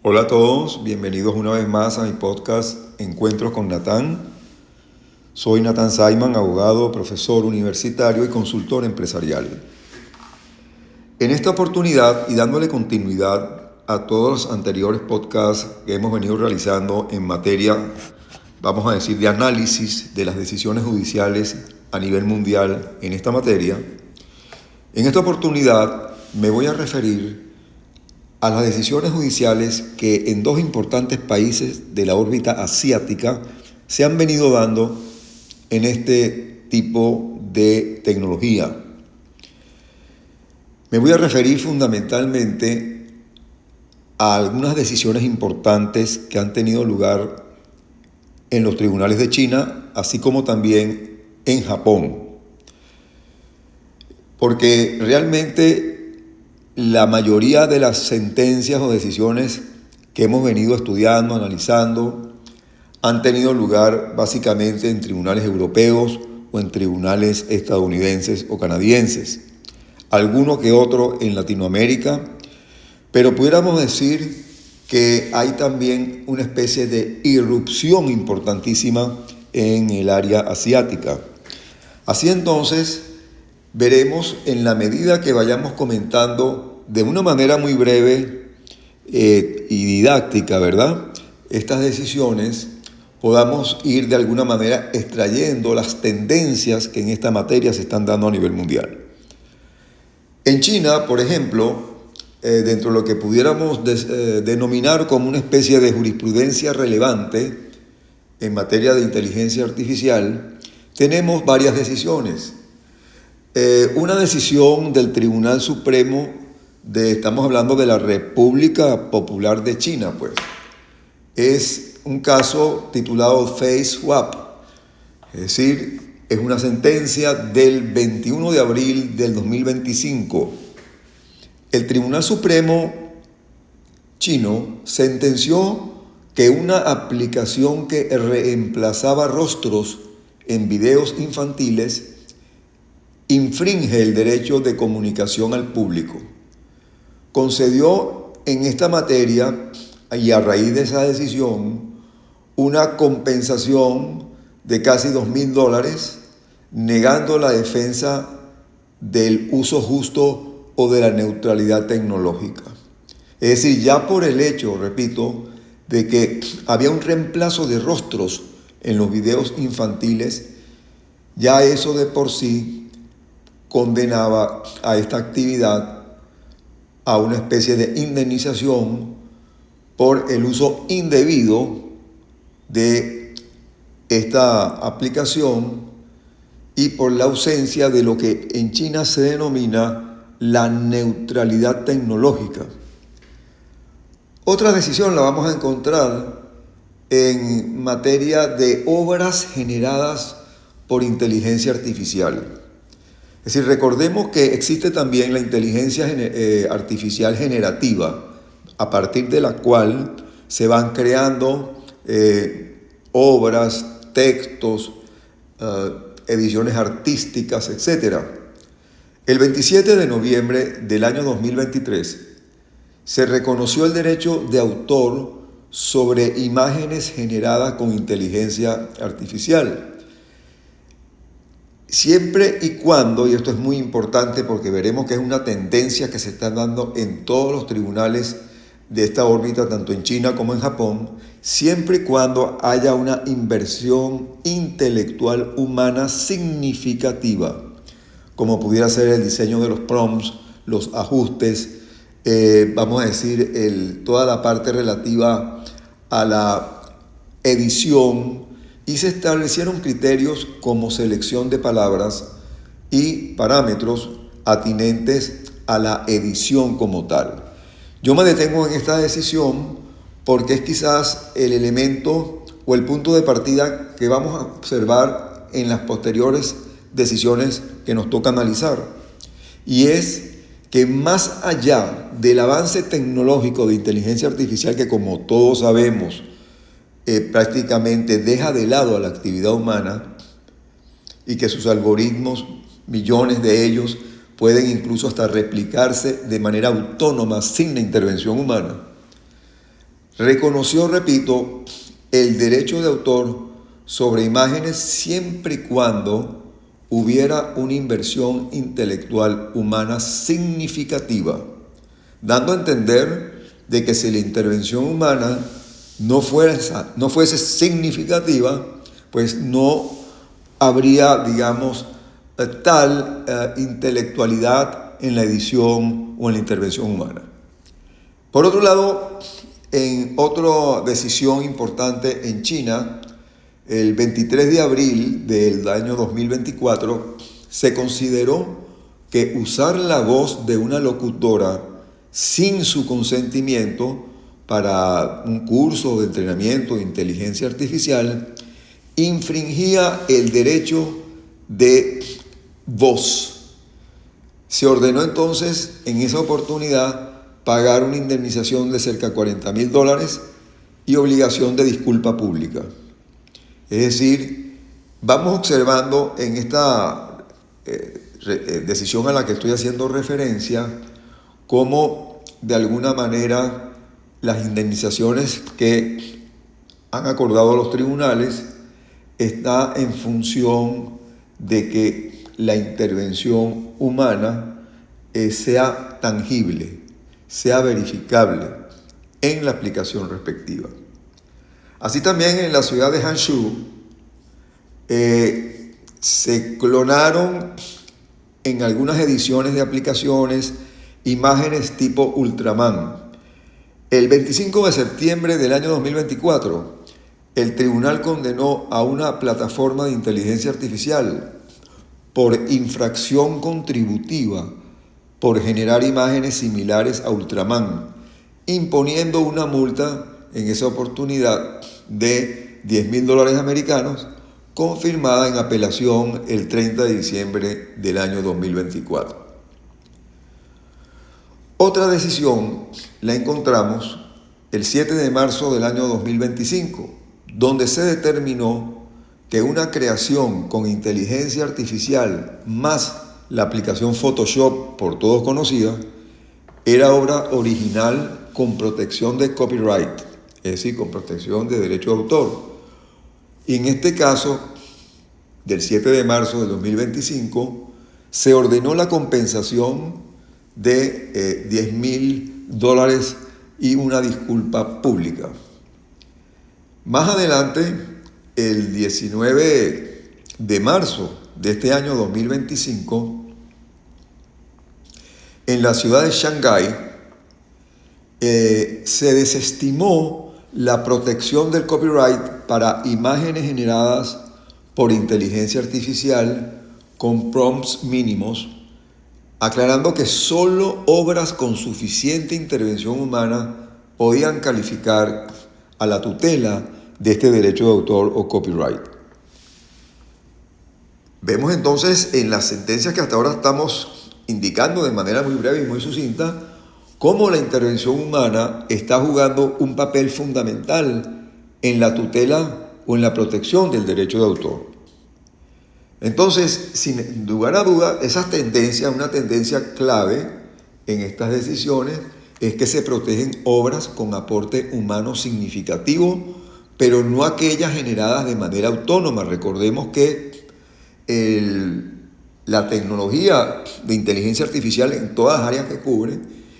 Hola a todos, bienvenidos una vez más a mi podcast Encuentros con Natán. Soy Natán Saiman, abogado, profesor universitario y consultor empresarial. En esta oportunidad, y dándole continuidad a todos los anteriores podcasts que hemos venido realizando en materia, vamos a decir, de análisis de las decisiones judiciales a nivel mundial en esta materia, en esta oportunidad me voy a referir a las decisiones judiciales que en dos importantes países de la órbita asiática se han venido dando en este tipo de tecnología. Me voy a referir fundamentalmente a algunas decisiones importantes que han tenido lugar en los tribunales de China, así como también en Japón. Porque realmente la mayoría de las sentencias o decisiones que hemos venido estudiando, analizando, han tenido lugar básicamente en tribunales europeos o en tribunales estadounidenses o canadienses. Alguno que otro en Latinoamérica, pero pudiéramos decir que hay también una especie de irrupción importantísima en el área asiática. Así entonces, veremos en la medida que vayamos comentando de una manera muy breve y didáctica, ¿verdad?, estas decisiones, podamos ir de alguna manera extrayendo las tendencias que en esta materia se están dando a nivel mundial. En China, por ejemplo, dentro de lo que pudiéramos denominar como una especie de jurisprudencia relevante en materia de inteligencia artificial, tenemos varias decisiones. Una decisión del Tribunal Supremo estamos hablando de la República Popular de China, pues. Es un caso titulado Face Swap, es decir, es una sentencia del 21 de abril del 2025. El Tribunal Supremo chino sentenció que una aplicación que reemplazaba rostros en videos infantiles infringe el derecho de comunicación al público. Concedió en esta materia, y a raíz de esa decisión, una compensación de casi $2,000, negando la defensa del uso justo o de la neutralidad tecnológica. Es decir, ya por el hecho, repito, de que había un reemplazo de rostros en los videos infantiles, ya eso de por sí condenaba a esta actividad a una especie de indemnización por el uso indebido de esta aplicación y por la ausencia de lo que en China se denomina la neutralidad tecnológica. Otra decisión la vamos a encontrar en materia de obras generadas por inteligencia artificial. Es decir, recordemos que existe también la inteligencia artificial generativa, a partir de la cual se van creando obras, textos, ediciones artísticas, etc. El 27 de noviembre del año 2023 se reconoció el derecho de autor sobre imágenes generadas con inteligencia artificial. Siempre y cuando, y esto es muy importante porque veremos que es una tendencia que se está dando en todos los tribunales de esta órbita, tanto en China como en Japón, siempre y cuando haya una inversión intelectual humana significativa, como pudiera ser el diseño de los prompts, los ajustes, vamos a decir, toda la parte relativa a la edición, y se establecieron criterios como selección de palabras y parámetros atinentes a la edición como tal. Yo me detengo en esta decisión porque es quizás el elemento o el punto de partida que vamos a observar en las posteriores decisiones que nos toca analizar. Y es que más allá del avance tecnológico de inteligencia artificial, que como todos sabemos, prácticamente deja de lado a la actividad humana y que sus algoritmos, millones de ellos, pueden incluso hasta replicarse de manera autónoma sin la intervención humana. reconoció, repito, el derecho de autor sobre imágenes siempre y cuando hubiera una inversión intelectual humana significativa, dando a entender de que si la intervención humana no fuese significativa, pues no habría, digamos, tal intelectualidad en la edición o en la intervención humana. Por otro lado, en otra decisión importante en China, el 23 de abril del año 2024, se consideró que usar la voz de una locutora sin su consentimiento para un curso de entrenamiento de inteligencia artificial infringía el derecho de voz. Se ordenó entonces en esa oportunidad pagar una indemnización de cerca de $40,000 y obligación de disculpa pública. Es decir, vamos observando en esta decisión a la que estoy haciendo referencia cómo de alguna manera las indemnizaciones que han acordado los tribunales está en función de que la intervención humana sea tangible, sea verificable en la aplicación respectiva. Así también en la ciudad de Hangzhou se clonaron en algunas ediciones de aplicaciones imágenes tipo Ultraman. El 25 de septiembre del año 2024, el tribunal condenó a una plataforma de inteligencia artificial por infracción contributiva por generar imágenes similares a Ultraman, imponiendo una multa en esa oportunidad de $10,000 americanos, confirmada en apelación el 30 de diciembre del año 2024. Otra decisión la encontramos el 7 de marzo del año 2025, donde se determinó que una creación con inteligencia artificial más la aplicación Photoshop, por todos conocida, era obra original con protección de copyright, es decir, con protección de derecho de autor. Y en este caso, del 7 de marzo del 2025, se ordenó la compensación de $10,000 y una disculpa pública. Más adelante, el 19 de marzo de este año 2025, en la ciudad de Shanghái, se desestimó la protección del copyright para imágenes generadas por inteligencia artificial con prompts mínimos, aclarando que solo obras con suficiente intervención humana podían calificar a la tutela de este derecho de autor o copyright. Vemos entonces en las sentencias que hasta ahora estamos indicando de manera muy breve y muy sucinta cómo la intervención humana está jugando un papel fundamental en la tutela o en la protección del derecho de autor. Entonces, sin lugar a duda, esa tendencia, una tendencia clave en estas decisiones, es que se protegen obras con aporte humano significativo, pero no aquellas generadas de manera autónoma. Recordemos que la tecnología de inteligencia artificial en todas las áreas que cubre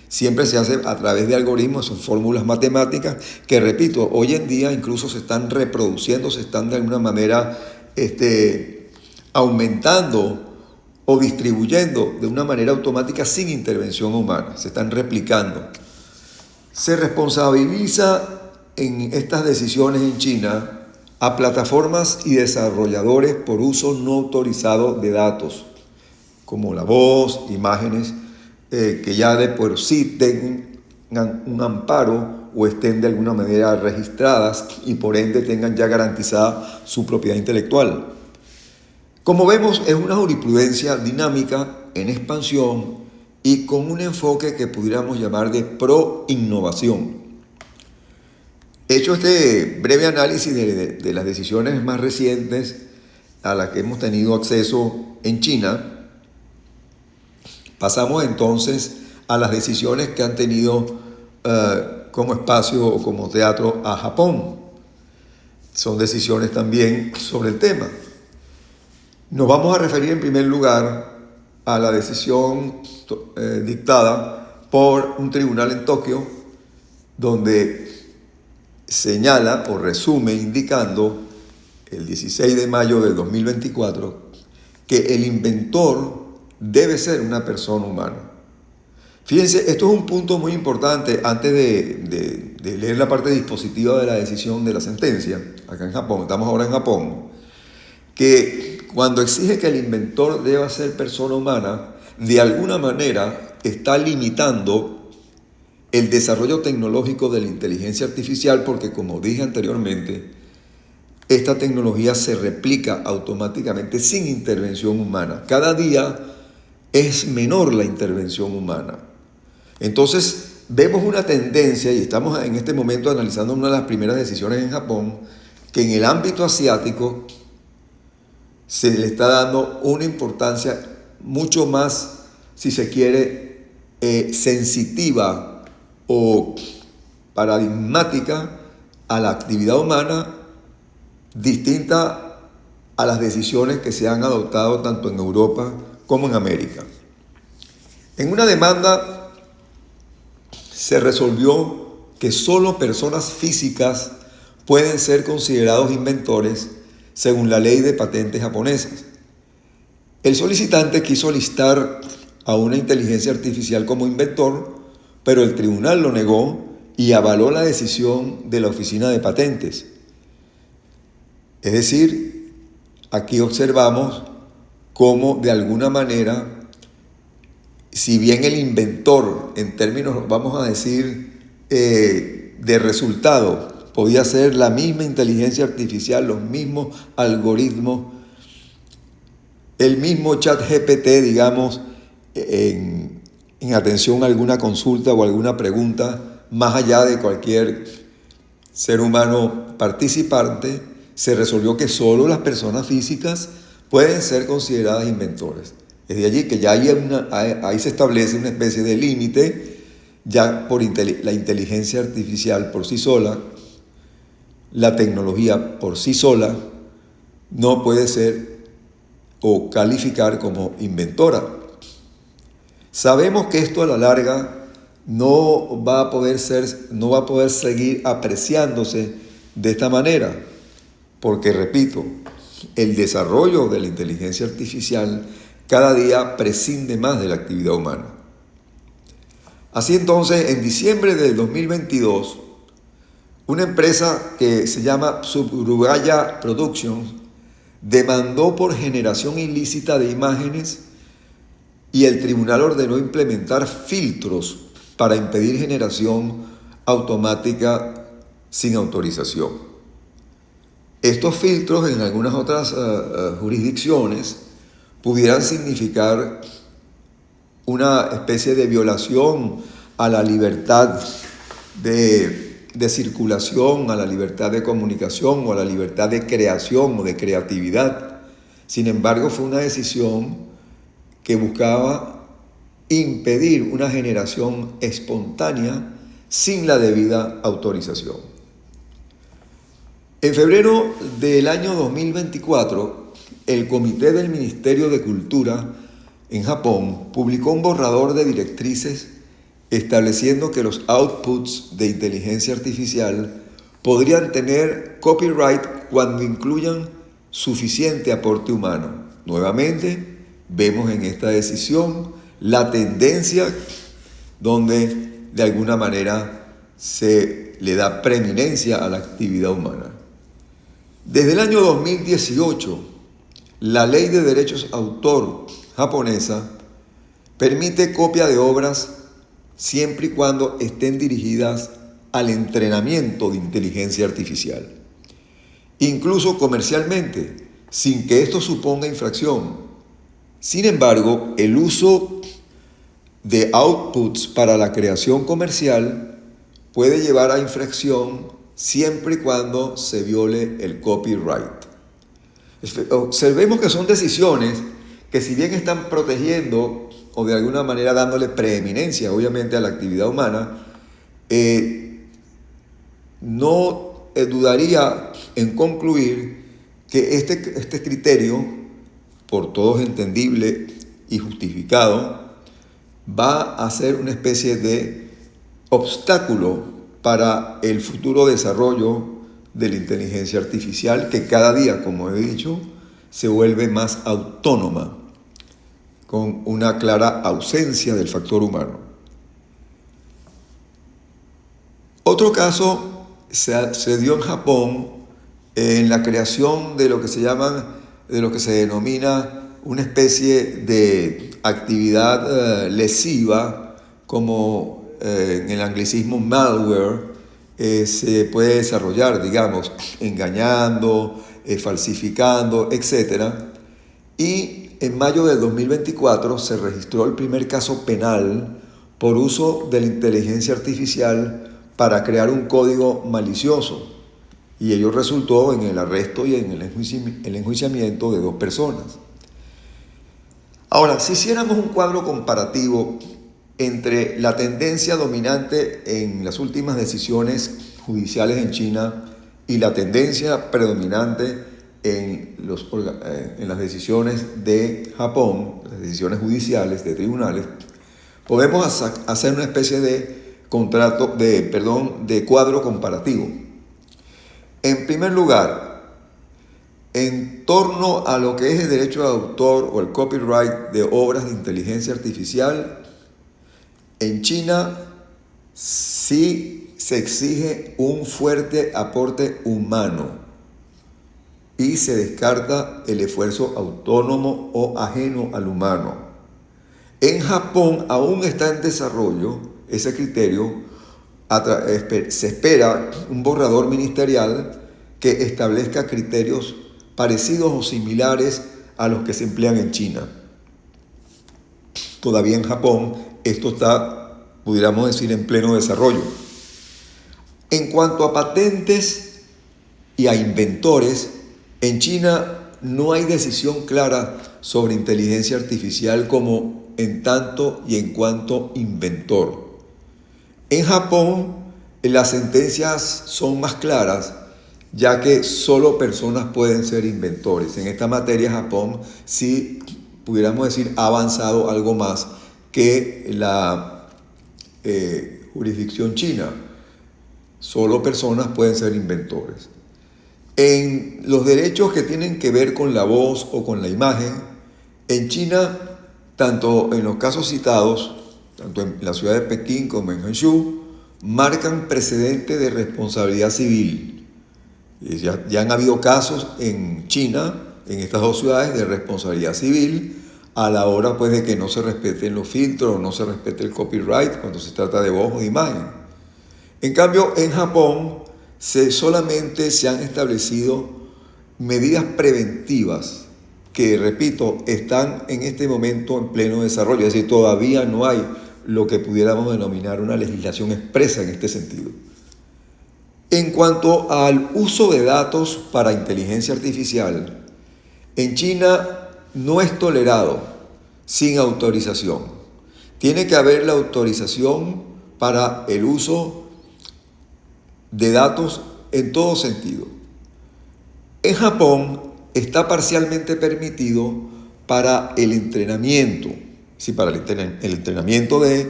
siempre se hace a través de algoritmos, son fórmulas matemáticas que, repito, hoy en día incluso se están reproduciendo, se están de alguna manera aumentando o distribuyendo de una manera automática sin intervención humana, se están replicando. Se responsabiliza en estas decisiones en China a plataformas y desarrolladores por uso no autorizado de datos, como la voz, imágenes, que ya de por sí tengan un amparo o estén de alguna manera registradas y por ende tengan ya garantizada su propiedad intelectual. Como vemos, es una jurisprudencia dinámica, en expansión y con un enfoque que pudiéramos llamar de pro-innovación. Hecho este breve análisis de las decisiones más recientes a las que hemos tenido acceso en China, pasamos entonces a las decisiones que han tenido como espacio o como teatro a Japón. Son decisiones también sobre el tema. Nos vamos a referir en primer lugar a la decisión dictada por un tribunal en Tokio, donde señala o resume indicando el 16 de mayo del 2024 que el inventor debe ser una persona humana. Fíjense, esto es un punto muy importante antes de leer la parte dispositiva de la decisión de la sentencia, acá en Japón, estamos ahora en Japón, que cuando exige que el inventor deba ser persona humana, de alguna manera está limitando el desarrollo tecnológico de la inteligencia artificial, porque como dije anteriormente, esta tecnología se replica automáticamente sin intervención humana. Cada día es menor la intervención humana. Entonces, vemos una tendencia, y estamos en este momento analizando una de las primeras decisiones en Japón, que en el ámbito asiático se le está dando una importancia mucho más, si se quiere, sensitiva o paradigmática a la actividad humana, distinta a las decisiones que se han adoptado tanto en Europa como en América. En una demanda se resolvió que solo personas físicas pueden ser considerados inventores según la ley de patentes japonesas. El solicitante quiso listar a una inteligencia artificial como inventor, pero el tribunal lo negó y avaló la decisión de la Oficina de Patentes. Es decir, aquí observamos cómo de alguna manera, si bien el inventor, en términos, vamos a decir, de resultado, podía ser la misma inteligencia artificial, los mismos algoritmos, el mismo chat GPT, digamos, en atención a alguna consulta o alguna pregunta, más allá de cualquier ser humano participante, se resolvió que solo las personas físicas pueden ser consideradas inventores. Es de allí que ya ahí se establece una especie de límite, ya por la inteligencia artificial por sí sola, la tecnología por sí sola, no puede ser o calificar como inventora. Sabemos que esto a la larga no va a poder seguir apreciándose de esta manera, porque, repito, el desarrollo de la inteligencia artificial cada día prescinde más de la actividad humana. Así entonces, en diciembre del 2022, una empresa que se llama Tsuburaya Productions demandó por generación ilícita de imágenes y el tribunal ordenó implementar filtros para impedir generación automática sin autorización. Estos filtros en algunas otras jurisdicciones pudieran significar una especie de violación a la libertad de circulación, a la libertad de comunicación o a la libertad de creación o de creatividad. Sin embargo, fue una decisión que buscaba impedir una generación espontánea sin la debida autorización. En febrero del año 2024, el Comité del Ministerio de Cultura en Japón publicó un borrador de directrices estableciendo que los outputs de inteligencia artificial podrían tener copyright cuando incluyan suficiente aporte humano. Nuevamente, vemos en esta decisión la tendencia donde de alguna manera se le da preeminencia a la actividad humana. Desde el año 2018, la Ley de Derechos Autor japonesa permite copia de obras siempre y cuando estén dirigidas al entrenamiento de inteligencia artificial, incluso comercialmente, sin que esto suponga infracción. Sin embargo, el uso de outputs para la creación comercial puede llevar a infracción siempre y cuando se viole el copyright. Observemos que son decisiones que, si bien están protegiendo o de alguna manera dándole preeminencia obviamente a la actividad humana, no dudaría en concluir que este criterio, por todos entendible y justificado, va a ser una especie de obstáculo para el futuro desarrollo de la inteligencia artificial, que cada día, como he dicho, se vuelve más autónoma, con una clara ausencia del factor humano. Otro caso se dio en Japón en la creación de lo que se denomina una especie de actividad lesiva, como en el anglicismo malware, se puede desarrollar, digamos, engañando, falsificando, etc. Y en mayo del 2024 se registró el primer caso penal por uso de la inteligencia artificial para crear un código malicioso, y ello resultó en el arresto y en el enjuiciamiento de 2 personas. Ahora, si hiciéramos un cuadro comparativo entre la tendencia dominante en las últimas decisiones judiciales en China y la tendencia predominante en las decisiones de Japón, las decisiones judiciales de tribunales, podemos hacer una especie de cuadro comparativo. En primer lugar, en torno a lo que es el derecho de autor o el copyright de obras de inteligencia artificial, en China sí se exige un fuerte aporte humano y se descarta el esfuerzo autónomo o ajeno al humano. En Japón aún está en desarrollo ese criterio. Se espera un borrador ministerial que establezca criterios parecidos o similares a los que se emplean en China. Todavía en Japón esto está, pudiéramos decir, en pleno desarrollo. En cuanto a patentes y a inventores, en China no hay decisión clara sobre inteligencia artificial como en tanto y en cuanto inventor. En Japón, las sentencias son más claras, ya que solo personas pueden ser inventores. En esta materia, Japón sí, pudiéramos decir, ha avanzado algo más que la jurisdicción china. Solo personas pueden ser inventores. En los derechos que tienen que ver con la voz o con la imagen, en China, tanto en los casos citados, tanto en la ciudad de Pekín como en Hangzhou, marcan precedente de responsabilidad civil. Ya han habido casos en China, en estas 2 ciudades, de responsabilidad civil a la hora pues de que no se respeten los filtros o no se respete el copyright cuando se trata de voz o de imagen. En cambio, en Japón solamente se han establecido medidas preventivas que, repito, están en este momento en pleno desarrollo, es decir, todavía no hay lo que pudiéramos denominar una legislación expresa en este sentido. En cuanto al uso de datos para inteligencia artificial, en China no es tolerado sin autorización. Tiene que haber la autorización para el uso de datos en todo sentido. En Japón está parcialmente permitido para el entrenamiento, sí, para el entrenamiento de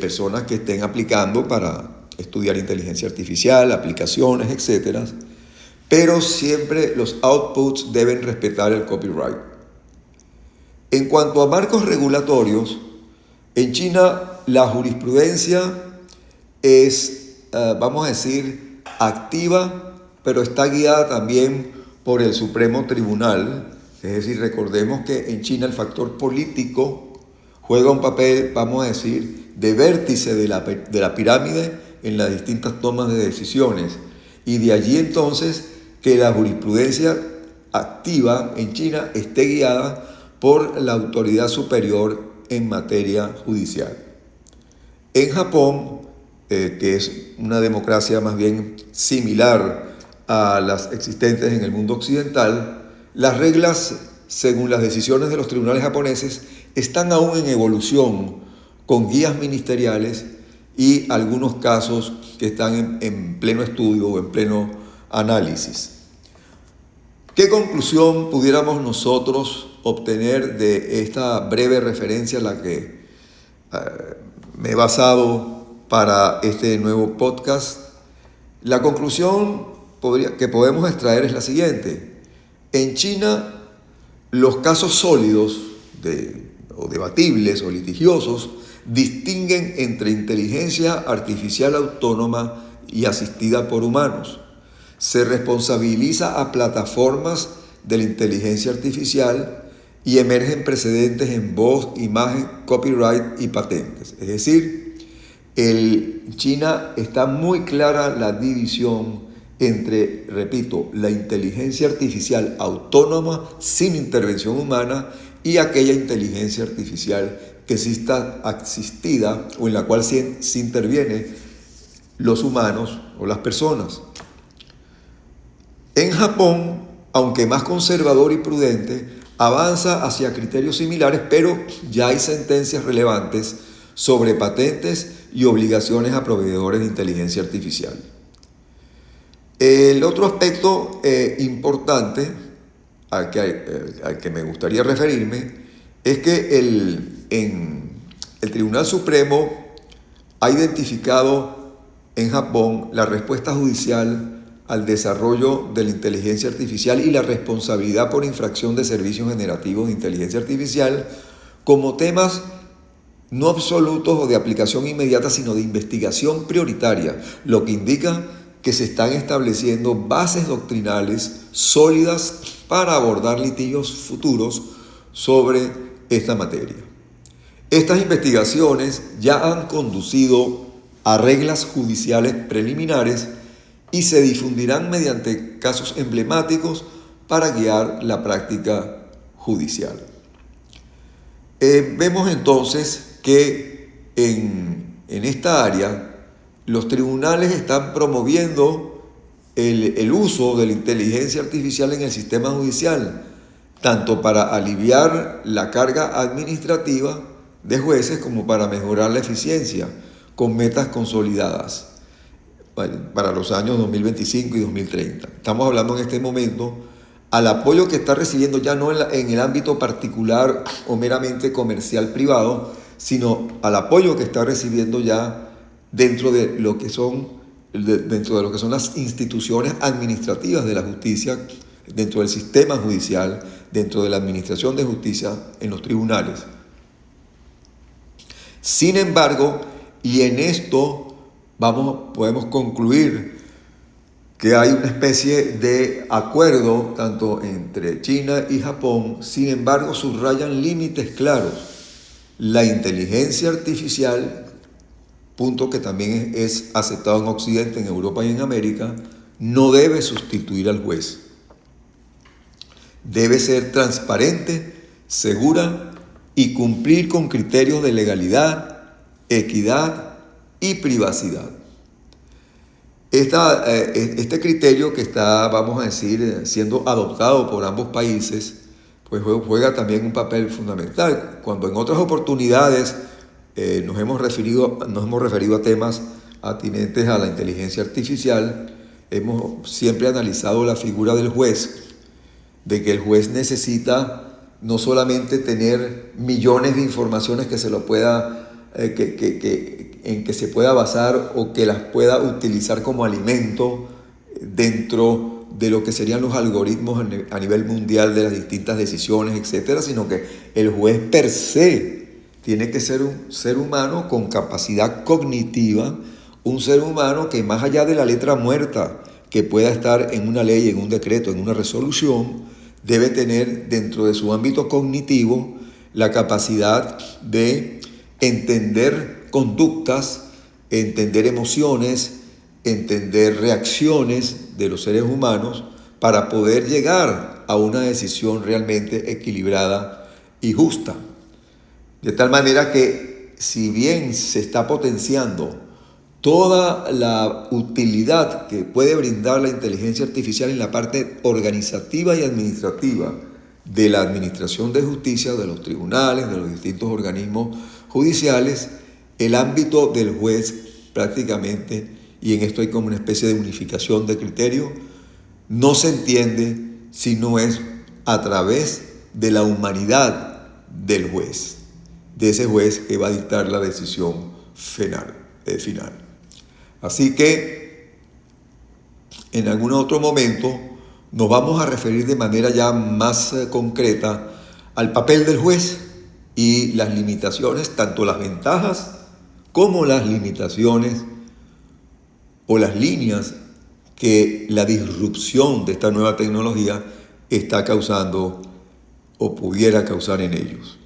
personas que estén aplicando para estudiar inteligencia artificial, aplicaciones, etc. Pero siempre los outputs deben respetar el copyright. En cuanto a marcos regulatorios, en China la jurisprudencia es, vamos a decir, activa, pero está guiada también por el Supremo Tribunal. Es decir, recordemos que en China el factor político juega un papel, vamos a decir, de vértice de la pirámide en las distintas tomas de decisiones. Y de allí entonces que la jurisprudencia activa en China esté guiada por la autoridad superior en materia judicial. En Japón, que es una democracia más bien similar a las existentes en el mundo occidental, las reglas, según las decisiones de los tribunales japoneses, están aún en evolución, con guías ministeriales y algunos casos que están en pleno estudio o en pleno análisis. ¿Qué conclusión pudiéramos nosotros obtener de esta breve referencia en la que me he basado para este nuevo podcast? La conclusión que podemos extraer es la siguiente. En China, los casos sólidos o debatibles o litigiosos distinguen entre inteligencia artificial autónoma y asistida por humanos. Se responsabiliza a plataformas de la inteligencia artificial y emergen precedentes en voz, imagen, copyright y patentes. Es decir, en China está muy clara la división entre, repito, la inteligencia artificial autónoma sin intervención humana y aquella inteligencia artificial que sí está asistida o en la cual se intervienen los humanos o las personas. En Japón, aunque más conservador y prudente, avanza hacia criterios similares, pero ya hay sentencias relevantes sobre patentes y obligaciones a proveedores de inteligencia artificial. El otro aspecto importante al que me gustaría referirme es que el Tribunal Supremo ha identificado en Japón la respuesta judicial al desarrollo de la inteligencia artificial y la responsabilidad por infracción de servicios generativos de inteligencia artificial como temas no absolutos o de aplicación inmediata, sino de investigación prioritaria, lo que indica que se están estableciendo bases doctrinales sólidas para abordar litigios futuros sobre esta materia. Estas investigaciones ya han conducido a reglas judiciales preliminares y se difundirán mediante casos emblemáticos para guiar la práctica judicial. Vemos entonces que en esta área los tribunales están promoviendo el uso de la inteligencia artificial en el sistema judicial, tanto para aliviar la carga administrativa de jueces como para mejorar la eficiencia con metas consolidadas para los años 2025 y 2030. Estamos hablando en este momento al apoyo que está recibiendo ya no en el ámbito particular o meramente comercial privado, sino al apoyo que está recibiendo ya dentro de lo que son las instituciones administrativas de la justicia, dentro del sistema judicial, dentro de la administración de justicia en los tribunales. Sin embargo, y en esto podemos concluir que hay una especie de acuerdo tanto entre China y Japón, sin embargo subrayan límites claros. La inteligencia artificial, punto que también es aceptado en Occidente, en Europa y en América, no debe sustituir al juez. Debe ser transparente, segura y cumplir con criterios de legalidad, equidad y privacidad. Este criterio que está, vamos a decir, siendo adoptado por ambos países, pues juega también un papel fundamental. Cuando en otras oportunidades nos hemos referido a temas atinentes a la inteligencia artificial, hemos siempre analizado la figura del juez, de que el juez necesita no solamente tener millones de informaciones que se lo pueda en que se pueda basar o que las pueda utilizar como alimento dentro de lo que serían los algoritmos a nivel mundial de las distintas decisiones, etcétera, sino que el juez per se tiene que ser un ser humano con capacidad cognitiva, un ser humano que más allá de la letra muerta que pueda estar en una ley, en un decreto, en una resolución, debe tener dentro de su ámbito cognitivo la capacidad de entender conductas, entender emociones, entender reacciones de los seres humanos para poder llegar a una decisión realmente equilibrada y justa. De tal manera que, si bien se está potenciando toda la utilidad que puede brindar la inteligencia artificial en la parte organizativa y administrativa de la administración de justicia, de los tribunales, de los distintos organismos judiciales, el ámbito del juez prácticamente y en esto hay como una especie de unificación de criterio, no se entiende si no es a través de la humanidad del juez, de ese juez que va a dictar la decisión final. Así que en algún otro momento nos vamos a referir de manera ya más concreta al papel del juez y las limitaciones, tanto las ventajas como las limitaciones o las líneas que la disrupción de esta nueva tecnología está causando o pudiera causar en ellos.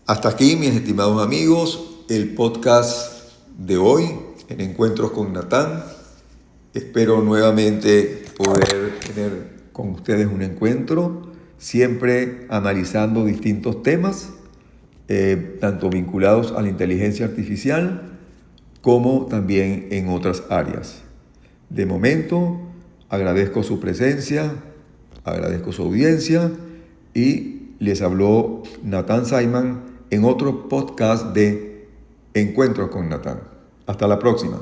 Hasta aquí, mis estimados amigos, el podcast de hoy en Encuentros con Natán. Espero nuevamente poder tener con ustedes un encuentro, siempre analizando distintos temas, tanto vinculados a la inteligencia artificial como también en otras áreas. De momento, agradezco su presencia, agradezco su audiencia y les habló Natán Simon en otro podcast de Encuentros con Natán. Hasta la próxima.